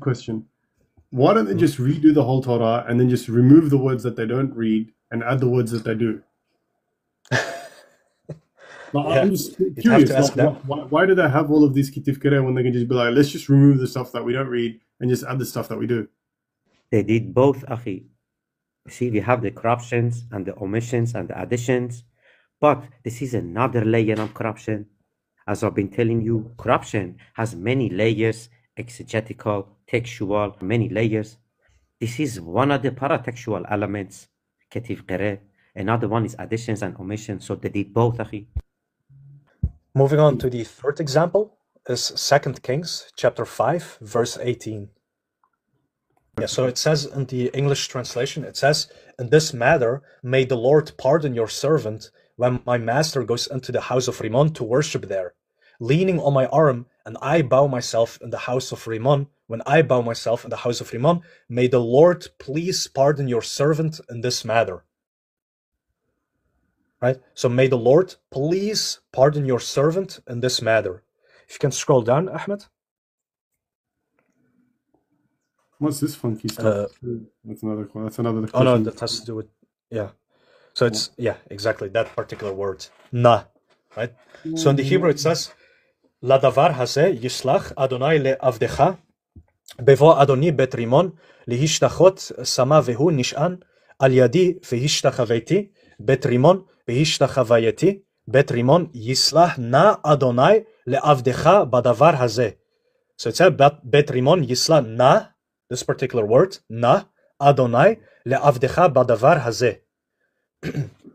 question. Why don't they just redo the whole Torah and then just remove the words that they don't read and add the words that they do? Yeah, I'm just you'd have curious. to ask them. Why do they have all of these kitif kere when they can just be like, let's just remove the stuff that we don't read and just add the stuff that we do? They did both, Akhi. See, we have the corruptions and the omissions and the additions, but this is another layer of corruption. As I've been telling you, corruption has many layers, exegetical, textual, many layers. This is one of the paratextual elements, ketif qere. Another one is additions and omissions, so they did both, Akhi. Moving on to the third example is 2 Kings chapter 5, verse 18. Yeah, so it says in the English translation, it says, "In this matter, may the Lord pardon your servant when my master goes into the house of Rimmon to worship there, leaning on my arm, and I bow myself in the house of Rimmon. When I bow myself in the house of Rimmon, may the Lord please pardon your servant in this matter." Right? So may the Lord please pardon your servant in this matter. If you can scroll down, Ahmed. What's this funky stuff? That's another question. Oh no, that has to do with, yeah. So it's, yeah, exactly, that particular word, na, right? So in the Hebrew it says, "La davar hazeh yishlach Adonai le'avdecha bevo Adoni bet Rimon lihishtachot sama vehu nish'an al yadi vehishtachaveiti bet Rimon vehishtachabayeti bet Rimon yislah na Adonai le'avdecha badavar hazeh." So it said bet Rimon yislah na, this particular word, na Adonai le'avdecha badavar hazeh.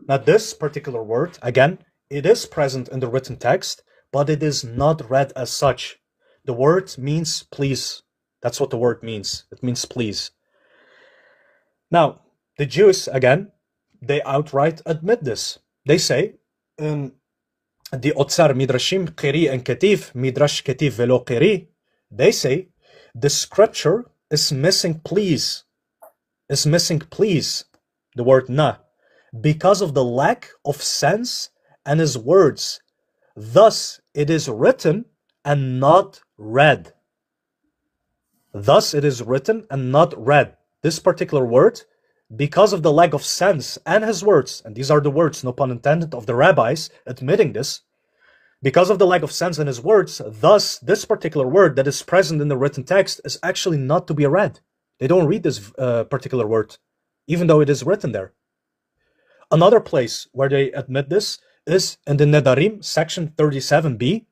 Now this particular word, again, it is present in the written text, but it is not read as such. The word means please. That's what the word means. It means please. Now, the Jews, again, they outright admit this. They say, in the Otsar Midrashim Qiri and Ketiv, Midrash Ketiv velo Qiri, they say, the scripture is missing please. Is missing please, the word na, because of the lack of sense and his words. Thus it is written and not read. Thus it is written and not read. This particular word, because of the lack of sense and his words, and these are the words, no pun intended, of the rabbis admitting this, because of the lack of sense in his words, thus this particular word that is present in the written text is actually not to be read. They don't read this particular word, even though it is written there. Another place where they admit this is in the Nedarim, section 37b,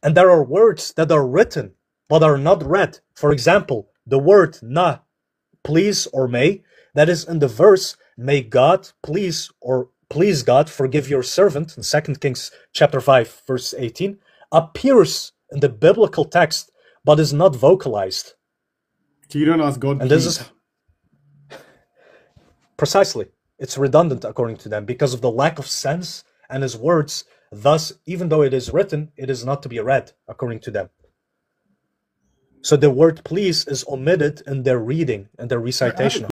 and there are words that are written but are not read. For example, the word na, please or may, that is in the verse, "May God please," or "Please God forgive your servant," in 2 Kings chapter 5, verse 18, appears in the biblical text but is not vocalized. So you don't ask God. And this is precisely, it's redundant according to them because of the lack of sense and his words. Thus, even though it is written, it is not to be read according to them. So the word please is omitted in their reading and their recitation.